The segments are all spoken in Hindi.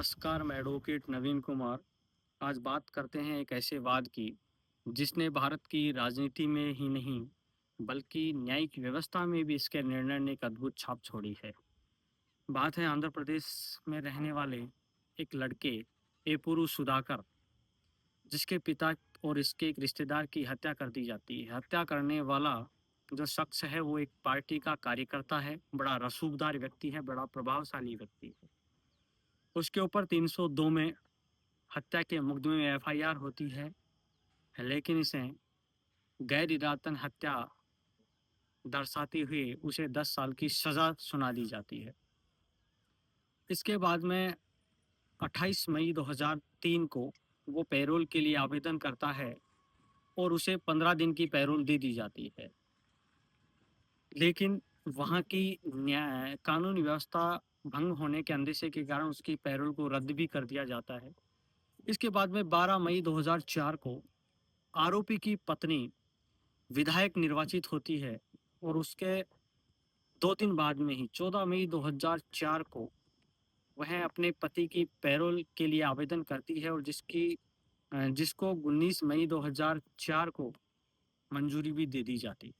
नमस्कार, मैं एडवोकेट नवीन कुमार। आज बात करते हैं एक ऐसे वाद की जिसने भारत की राजनीति में ही नहीं बल्कि न्यायिक व्यवस्था में भी इसके निर्णय ने एक अद्भुत छाप छोड़ी है। बात है आंध्र प्रदेश में रहने वाले एक लड़के एपुरु सुधाकर, जिसके पिता और इसके एक रिश्तेदार की हत्या कर दी जाती है। हत्या करने वाला जो शख्स है वो एक पार्टी का कार्यकर्ता है, बड़ा रसूखदार व्यक्ति है, बड़ा प्रभावशाली व्यक्ति है। उसके ऊपर 302 में हत्या के मुकदमे में एफआईआर होती है, लेकिन इसे गैर इरादतन हत्या दर्शाते हुए उसे 10 साल की सज़ा सुना दी जाती है। इसके बाद में 28 मई 2003 को वो पैरोल के लिए आवेदन करता है और उसे 15 दिन की पैरोल दे दी जाती है। लेकिन वहाँ की कानूनी व्यवस्था भंग होने के अंदेशे के कारण उसकी पैरोल को रद्द भी कर दिया जाता है। इसके बाद में 12 मई 2004 को आरोपी की पत्नी विधायक निर्वाचित होती है और उसके 2 दिन बाद में ही 14 मई 2004 को वह अपने पति की पैरोल के लिए आवेदन करती है और जिसको 19 मई 2004 को मंजूरी भी दे दी जाती।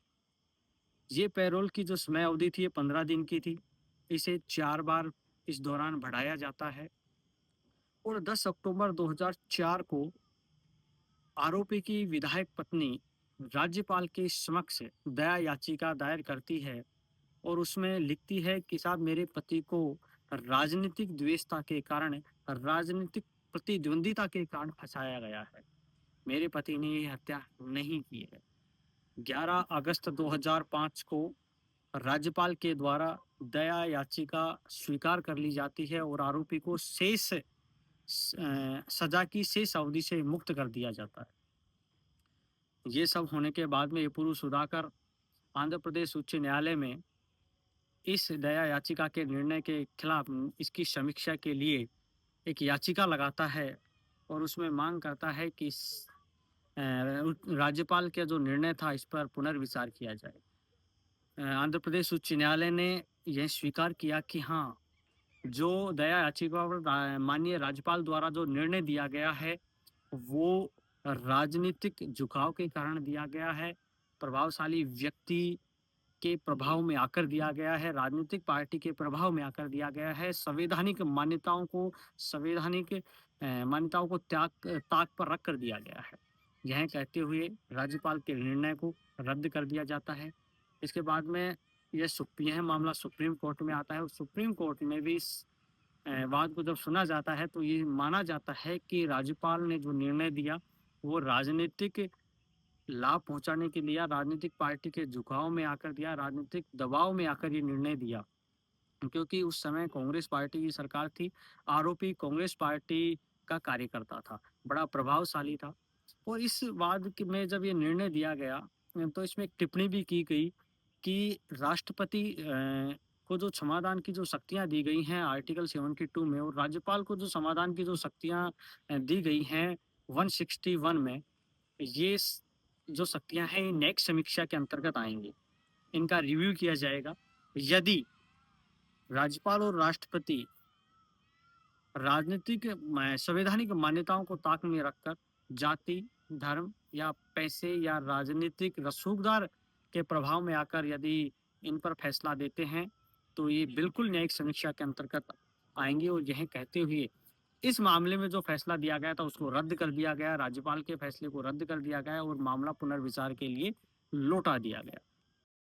ये पैरोल की जो समय अवधि थी ये 15 दिन की थी। इसे 4 बार इस दौरान बढ़ाया जाता है और 10 अक्टूबर 2004 को आरोपी की विधायक पत्नी राज्यपाल के समक्ष दया याचिका दायर करती है और उसमें लिखती है कि साहब, मेरे पति को राजनीतिक द्वेषता के कारण, राजनीतिक प्रतिद्वंदिता के कारण फंसाया गया है। मेरे पति ने ये हत्या नहीं की है। 11 अगस्त 2005 को राज्यपाल के द्वारा दया याचिका स्वीकार कर ली जाती है और आरोपी को सजा की शेष अवधि से मुक्त कर दिया जाता है। ये सब होने के बाद में ये पुरुष सुधाकर आंध्र प्रदेश उच्च न्यायालय में इस दया याचिका के निर्णय के खिलाफ इसकी समीक्षा के लिए एक याचिका लगाता है और उसमें मांग करता है कि राज्यपाल का जो निर्णय था इस पर पुनर्विचार किया जाए। आंध्र प्रदेश उच्च न्यायालय ने यह स्वीकार किया कि हाँ, जो दया याचिका पर माननीय राज्यपाल द्वारा जो निर्णय दिया गया है वो राजनीतिक झुकाव के कारण दिया गया है, प्रभावशाली व्यक्ति के प्रभाव में आकर दिया गया है, राजनीतिक पार्टी के प्रभाव में आकर दिया गया है, संवैधानिक मान्यताओं को ताक पर रख कर दिया गया है। यह कहते हुए राज्यपाल के निर्णय को रद्द कर दिया जाता है। इसके बाद में यह मामला सुप्रीम कोर्ट में आता है और सुप्रीम कोर्ट में भी इस वाद को जब सुना जाता है तो ये माना जाता है कि राज्यपाल ने जो निर्णय दिया वो राजनीतिक लाभ पहुंचाने के लिए, राजनीतिक पार्टी के झुकाव में आकर दिया, राजनीतिक दबाव में आकर ये निर्णय दिया। क्योंकि उस समय कांग्रेस पार्टी की सरकार थी, आरोपी कांग्रेस पार्टी का कार्यकर्ता था, बड़ा प्रभावशाली था। और इस वाद में जब ये निर्णय दिया गया तो इसमें एक टिप्पणी भी की गई कि राष्ट्रपति को जो समाधान की जो शक्तियां दी गई हैं आर्टिकल 72 में और राज्यपाल को जो समाधान की जो शक्तियां दी गई हैं 161 में, ये जो शक्तियां हैं ये न्यायिक समीक्षा के अंतर्गत आएंगी। इनका रिव्यू किया जाएगा। यदि राज्यपाल और राष्ट्रपति राजनीतिक संवैधानिक मान्यताओं को ताक में रखकर जाति, धर्म या पैसे या राजनीतिक रसूखदार के प्रभाव में आकर यदि इन पर फैसला देते हैं तो ये बिल्कुल न्यायिक समीक्षा के अंतर्गत आएंगे। और यह कहते हुए इस मामले में जो फैसला दिया गया था उसको रद्द कर दिया गया, राज्यपाल के फैसले को रद्द कर दिया गया और मामला पुनर्विचार के लिए लौटा दिया गया।